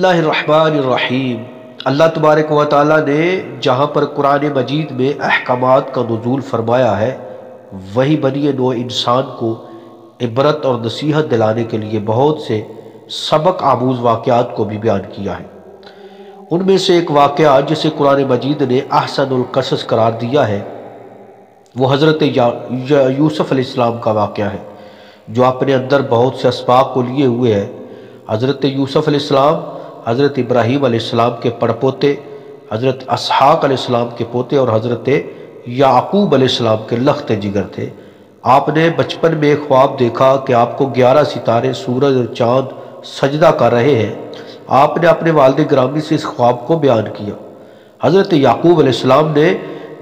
اللہ الرحمن الرحیم۔ اللہ تبارک و تعالیٰ نے جہاں پر قرآن مجید میں احکامات کا نزول فرمایا ہے، وہی بنی نوع انسان کو عبرت اور نصیحت دلانے کے لیے بہت سے سبق آموز واقعات کو بھی بیان کیا ہے۔ ان میں سے ایک واقعہ جسے قرآن مجید نے احسن القصص قرار دیا ہے، وہ حضرت یوسف علیہ السلام کا واقعہ ہے، جو اپنے اندر بہت سے اسباق کو لیے ہوئے ہے۔ حضرت یوسف علیہ السلام حضرت ابراہیم علیہ السلام کے پڑپوتے، حضرت اسحاق علیہ السلام کے پوتے اور حضرت یعقوب علیہ السلام کے لخت جگر تھے۔ آپ نے بچپن میں ایک خواب دیکھا کہ آپ کو 11 ستارے، سورج اور چاند سجدہ کر رہے ہیں۔ آپ نے اپنے والد گرامی سے اس خواب کو بیان کیا۔ حضرت یعقوب علیہ السلام نے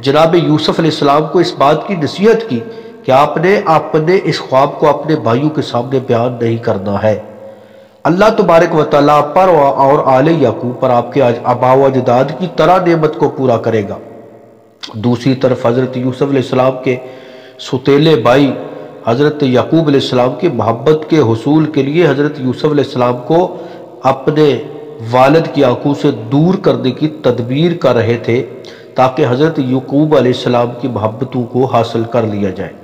جناب یوسف علیہ السلام کو اس بات کی نصیحت کی کہ آپ نے اپنے اس خواب کو اپنے بھائیوں کے سامنے بیان نہیں کرنا ہے۔ اللہ تبارک و تعالیٰ پر اور آل یعقوب پر آپ کے آباء و اجداد کی طرح نعمت کو پورا کرے گا۔ دوسری طرف حضرت یوسف علیہ السلام کے ستیلے بھائی حضرت یعقوب علیہ السلام کی محبت کے حصول کے لیے حضرت یوسف علیہ السلام کو اپنے والد کی آنکھوں سے دور کرنے کی تدبیر کر رہے تھے تاکہ حضرت یعقوب علیہ السلام کی محبتوں کو حاصل کر لیا جائے۔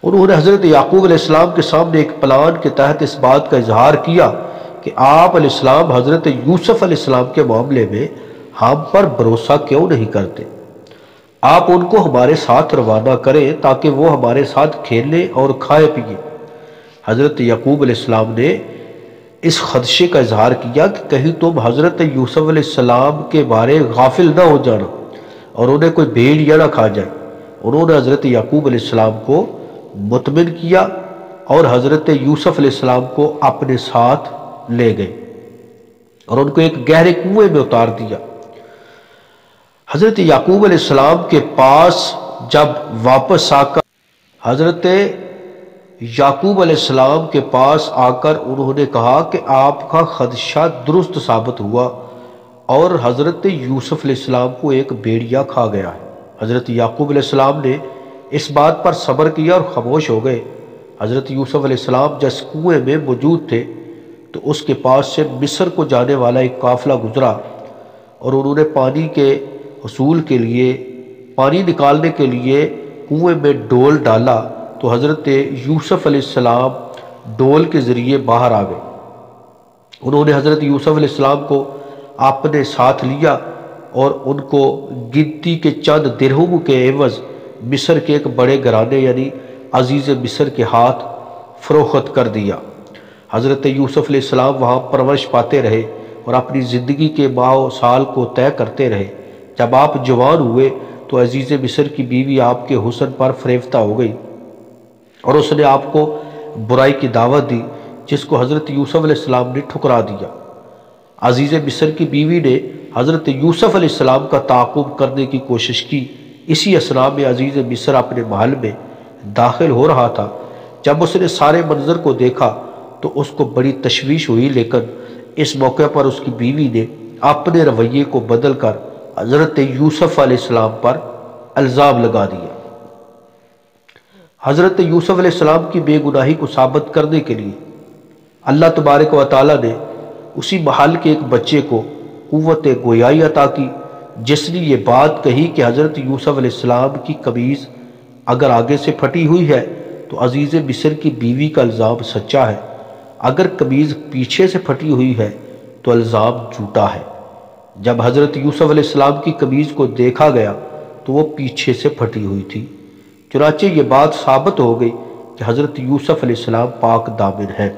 انہوں نے حضرت یعقوب علیہ السلام کے سامنے ایک پلان کے تحت اس بات کا اظہار کیا کہ آپ علیہ السلام حضرت یوسف علیہ السلام کے معاملے میں ہم پر بھروسہ کیوں نہیں کرتے؟ آپ ان کو ہمارے ساتھ روانہ کریں تاکہ وہ ہمارے ساتھ کھیلیں اور کھائے پیئیں۔ حضرت یعقوب علیہ السلام نے اس خدشے کا اظہار کیا کہ کہیں تم حضرت یوسف علیہ السلام کے بارے غافل نہ ہو جانا اور انہیں کوئی بھیڑیا نہ کھا جائے۔ انہوں نے حضرت یعقوب علیہ السلام کو مطمئن کیا اور حضرت یوسف علیہ السلام کو اپنے ساتھ لے گئے اور ان کو ایک گہرے کنویں میں اتار دیا۔ حضرت یعقوب علیہ السلام کے پاس جب واپس آ کر حضرت یعقوب علیہ السلام کے پاس آ کر انہوں نے کہا کہ آپ کا خدشہ درست ثابت ہوا اور حضرت یوسف علیہ السلام کو ایک بھیڑیا کھا گیا ہے۔ حضرت یعقوب علیہ السلام نے اس بات پر صبر کیا اور خاموش ہو گئے۔ حضرت یوسف علیہ السلام جس کنویں میں موجود تھے تو اس کے پاس سے مصر کو جانے والا ایک قافلہ گزرا اور انہوں نے پانی کے حصول کے لیے، پانی نکالنے کے لیے کنویں میں ڈول ڈالا تو حضرت یوسف علیہ السلام ڈول کے ذریعے باہر آ گئے۔ انہوں نے حضرت یوسف علیہ السلام کو اپنے ساتھ لیا اور ان کو گنتی کے چند درہم کے عوض مصر کے ایک بڑے گھرانے یعنی عزیز مصر کے ہاتھ فروخت کر دیا۔ حضرت یوسف علیہ السلام وہاں پرورش پاتے رہے اور اپنی زندگی کے ماہ و سال کو طے کرتے رہے۔ جب آپ جوان ہوئے تو عزیز مصر کی بیوی آپ کے حسن پر فریفتہ ہو گئی اور اس نے آپ کو برائی کی دعوت دی جس کو حضرت یوسف علیہ السلام نے ٹھکرا دیا۔ عزیز مصر کی بیوی نے حضرت یوسف علیہ السلام کا تعاقب کرنے کی کوشش کی۔ اسی اثناء میں عزیز مصر اپنے محل میں داخل ہو رہا تھا۔ جب اس نے سارے منظر کو دیکھا تو اس کو بڑی تشویش ہوئی، لیکن اس موقع پر اس کی بیوی نے اپنے رویے کو بدل کر حضرت یوسف علیہ السلام پر الزام لگا دیا۔ حضرت یوسف علیہ السلام کی بے گناہی کو ثابت کرنے کے لیے اللہ تبارک و تعالیٰ نے اسی محل کے ایک بچے کو قوت گویائی عطا کی جس نے یہ بات کہی کہ حضرت یوسف علیہ السلام کی قمیض اگر آگے سے پھٹی ہوئی ہے تو عزیز مصر کی بیوی کا الزام سچا ہے، اگر قمیض پیچھے سے پھٹی ہوئی ہے تو الزام جھوٹا ہے۔ جب حضرت یوسف علیہ السلام کی قمیض کو دیکھا گیا تو وہ پیچھے سے پھٹی ہوئی تھی، چنانچہ یہ بات ثابت ہو گئی کہ حضرت یوسف علیہ السلام پاک دامن ہیں۔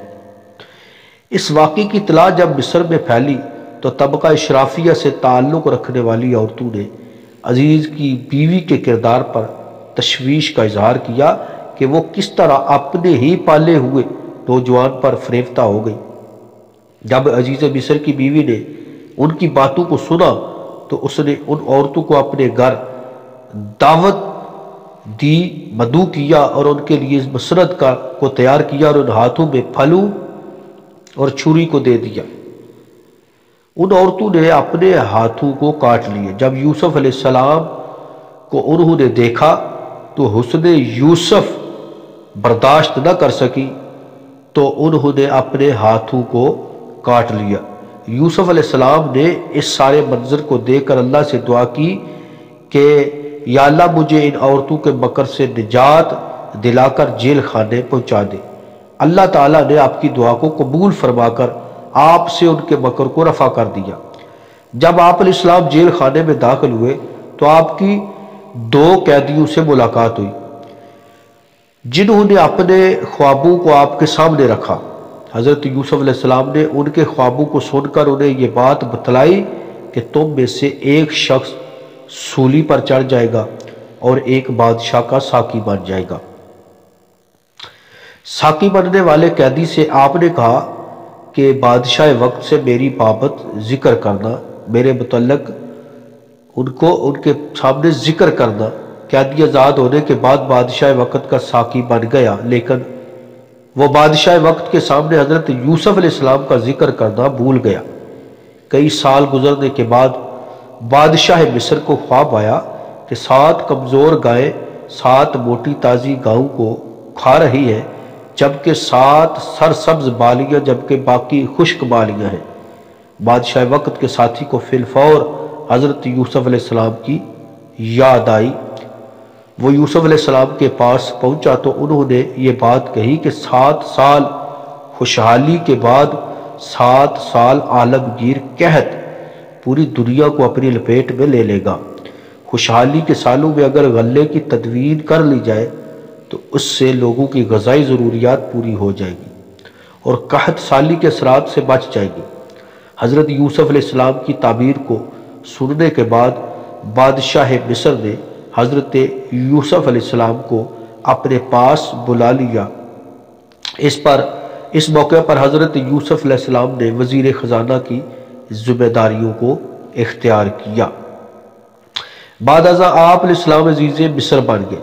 اس واقعے کی اطلاع جب مصر میں پھیلی تو طبقہ اشرافیہ سے تعلق رکھنے والی عورتوں نے عزیز کی بیوی کے کردار پر تشویش کا اظہار کیا کہ وہ کس طرح اپنے ہی پالے ہوئے نوجوان پر فریفتہ ہو گئی۔ جب عزیز مصر کی بیوی نے ان کی باتوں کو سنا تو اس نے ان عورتوں کو اپنے گھر دعوت دی، مدعو کیا اور ان کے لیے مسند کو تیار کیا اور ان ہاتھوں میں پھلوں اور چھری کو دے دیا۔ ان عورتوں نے اپنے ہاتھوں کو کاٹ لیے۔ جب یوسف علیہ السلام کو انہوں نے دیکھا تو حسن یوسف برداشت نہ کر سکی تو انہوں نے اپنے ہاتھوں کو کاٹ لیا۔ یوسف علیہ السلام نے اس سارے منظر کو دیکھ کر اللہ سے دعا کی کہ یا اللہ مجھے ان عورتوں کے مکر سے نجات دلا کر جیل خانے پہنچا دے۔ اللہ تعالیٰ نے آپ کی دعا کو قبول فرما کر آپ سے ان کے مکر کو رفع کر دیا۔ جب آپ علیہ السلام جیل خانے میں داخل ہوئے تو آپ کی 2 قیدیوں سے ملاقات ہوئی جنہوں نے اپنے خوابوں کو آپ کے سامنے رکھا۔ حضرت یوسف علیہ السلام نے ان کے خوابوں کو سن کر انہیں یہ بات بتلائی کہ تم میں سے ایک شخص سولی پر چڑھ جائے گا اور ایک بادشاہ کا ساقی بن جائے گا۔ ساقی بننے والے قیدی سے آپ نے کہا کہ بادشاہ وقت سے میری بابت ذکر کرنا، میرے متعلق ان کے سامنے ذکر کرنا۔ قیدی آزاد ہونے کے بعد بادشاہ وقت کا ساقی بن گیا، لیکن وہ بادشاہ وقت کے سامنے حضرت یوسف علیہ السلام کا ذکر کرنا بھول گیا۔ کئی سال گزرنے کے بعد بادشاہ مصر کو خواب آیا کہ 7 کمزور گائیں 7 موٹی تازی گاؤں کو کھا رہی ہیں، جبکہ 7 سرسبز بالیاں جبکہ باقی خشک بالیاں ہیں۔ بادشاہ وقت کے ساتھی کو فی الفور حضرت یوسف علیہ السلام کی یاد آئی۔ وہ یوسف علیہ السلام کے پاس پہنچا تو انہوں نے یہ بات کہی کہ 7 سال خوشحالی کے بعد 7 سال عالمگیر قحط پوری دنیا کو اپنی لپیٹ میں لے لے گا۔ خوشحالی کے سالوں میں اگر غلے کی تدوین کر لی جائے تو اس سے لوگوں کی غذائی ضروریات پوری ہو جائے گی اور قحط سالی کے اثرات سے بچ جائے گی۔ حضرت یوسف علیہ السلام کی تعبیر کو سننے کے بعد بادشاہ مصر نے حضرت یوسف علیہ السلام کو اپنے پاس بلا لیا۔ اس موقع پر حضرت یوسف علیہ السلام نے وزیر خزانہ کی ذمہ داریوں کو اختیار کیا۔ بعد ازاں آپ علیہ السلام عزیز مصر بن گئے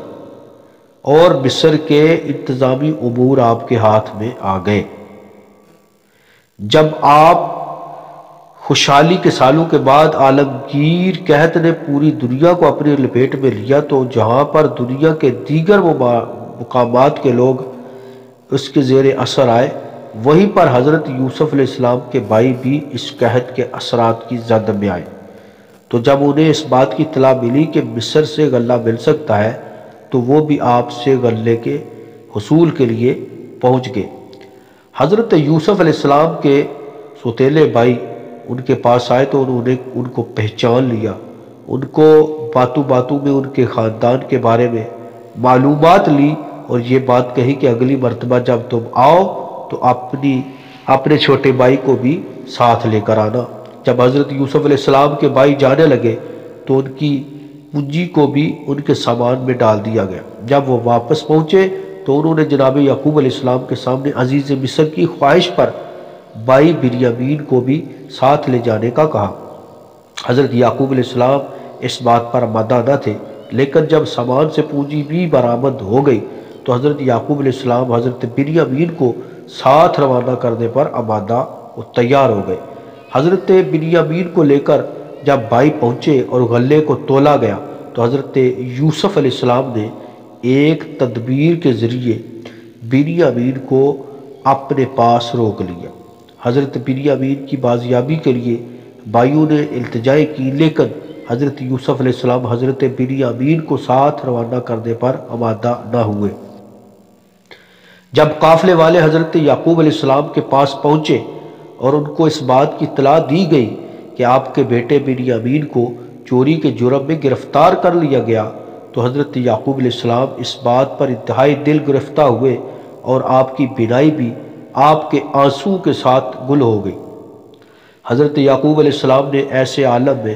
اور مصر کے انتظامی امور آپ کے ہاتھ میں آ گئے۔ جب آپ خوشحالی کے سالوں کے بعد عالمگیر قحط نے پوری دنیا کو اپنی لپیٹ میں لیا تو جہاں پر دنیا کے دیگر مقامات کے لوگ اس کے زیر اثر آئے، وہیں پر حضرت یوسف علیہ السلام کے بھائی بھی اس قحط کے اثرات کی زد میں آئے۔ تو جب انہیں اس بات کی اطلاع ملی کہ مصر سے غلہ مل سکتا ہے تو وہ بھی آپ سے غلے کے حصول کے لیے پہنچ گئے۔ حضرت یوسف علیہ السلام کے سوتیلے بھائی ان کے پاس آئے تو انہوں نے ان کو پہچان لیا، ان کو باتوں باتوں میں ان کے خاندان کے بارے میں معلومات لی اور یہ بات کہی کہ اگلی مرتبہ جب تم آؤ تو اپنے چھوٹے بھائی کو بھی ساتھ لے کر آنا۔ جب حضرت یوسف علیہ السلام کے بھائی جانے لگے تو ان کی پونجی کو بھی ان کے سامان میں ڈال دیا گیا۔ جب وہ واپس پہنچے تو انہوں نے جناب یعقوب علیہ السلام کے سامنے عزیز مصر کی خواہش پر بھائی بنیامین کو بھی ساتھ لے جانے کا کہا۔ حضرت یعقوب علیہ السلام اس بات پر آمادہ نہ تھے، لیکن جب سامان سے پونجی بھی برآمد ہو گئی تو حضرت یعقوب علیہ السلام حضرت بنیامین کو ساتھ روانہ کرنے پر آمادہ و تیار ہو گئے۔ حضرت بنیامین کو لے کر جب بھائی پہنچے اور غلے کو تولا گیا تو حضرت یوسف علیہ السلام نے ایک تدبیر کے ذریعے بنیامین کو اپنے پاس روک لیا۔ حضرت بنیامین کی بازیابی کے لیے بھائیوں نے التجائے کی، لیکن حضرت یوسف علیہ السلام حضرت بنیامین کو ساتھ روانہ کرنے پر آمادہ نہ ہوئے۔ جب قافلے والے حضرت یعقوب علیہ السلام کے پاس پہنچے اور ان کو اس بات کی اطلاع دی گئی کہ آپ کے بیٹے بنیامین کو چوری کے جرم میں گرفتار کر لیا گیا تو حضرت یعقوب علیہ السلام اس بات پر انتہائی دل گرفتہ ہوئے اور آپ کی بینائی بھی آپ کے آنسو کے ساتھ گل ہو گئی۔ حضرت یعقوب علیہ السلام نے ایسے عالم میں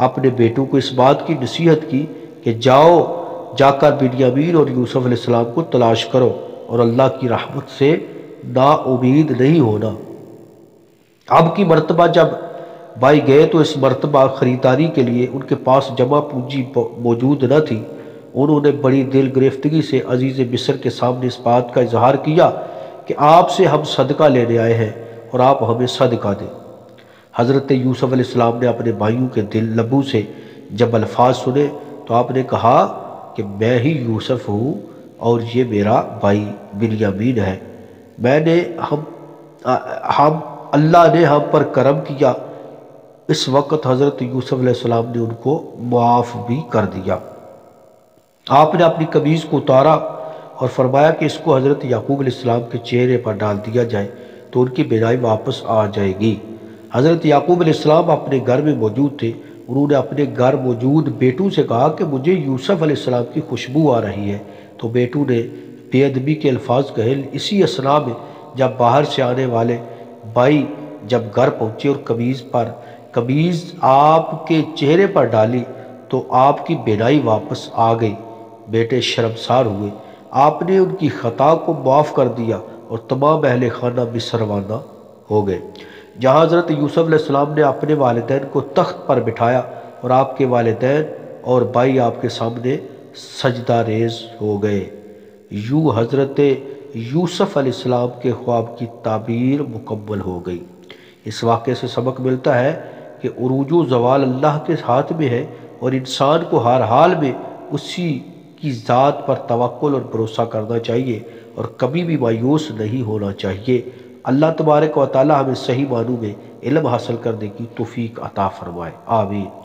اپنے بیٹوں کو اس بات کی نصیحت کی کہ جا کر بنیامین اور یوسف علیہ السلام کو تلاش کرو اور اللہ کی رحمت سے نا امید نہیں ہونا۔ اب کی مرتبہ جب بھائی گئے تو اس مرتبہ خریداری کے لیے ان کے پاس جمع پونجی موجود نہ تھی۔ انہوں نے بڑی دل گرفتگی سے عزیز مصر کے سامنے اس بات کا اظہار کیا کہ آپ سے ہم صدقہ لینے آئے ہیں اور آپ ہمیں صدقہ دیں۔ حضرت یوسف علیہ السلام نے اپنے بھائیوں کے لبوں سے جب الفاظ سنے تو آپ نے کہا کہ میں ہی یوسف ہوں اور یہ میرا بھائی بنیامین ہے۔ ہم اللہ نے ہم پر کرم کیا، اس وقت حضرت یوسف علیہ السلام نے ان کو معاف بھی کر دیا۔ آپ نے اپنی قمیض کو اتارا اور فرمایا کہ اس کو حضرت یعقوب علیہ السلام کے چہرے پر ڈال دیا جائے تو ان کی بینائی واپس آ جائے گی۔ حضرت یعقوب علیہ السلام اپنے گھر میں موجود تھے۔ انہوں نے اپنے گھر موجود بیٹوں سے کہا کہ مجھے یوسف علیہ السلام کی خوشبو آ رہی ہے، تو بیٹوں نے بے ادبی کے الفاظ کہے۔ اسی اثناء میں جب باہر سے آنے والے بھائی جب گھر پہنچے اور قمیض آپ کے چہرے پر ڈالی تو آپ کی بینائی واپس آ گئی۔ بیٹے شرمسار ہوئے۔ آپ نے ان کی خطا کو معاف کر دیا اور تمام اہل خانہ مصر روانہ ہو گئے، جہاں حضرت یوسف علیہ السلام نے اپنے والدین کو تخت پر بٹھایا اور آپ کے والدین اور بھائی آپ کے سامنے سجدہ ریز ہو گئے۔ یوں حضرت یوسف علیہ السلام کے خواب کی تعبیر مکمل ہو گئی۔ اس واقعے سے سبق ملتا ہے کہ عروج و زوال اللہ کے ہاتھ میں ہے اور انسان کو ہر حال میں اسی کی ذات پر توکل اور بھروسہ کرنا چاہیے اور کبھی بھی مایوس نہیں ہونا چاہیے۔ اللہ تبارک و تعالی ہمیں صحیح معنوں میں علم حاصل کرنے کی توفیق عطا فرمائے، آمین۔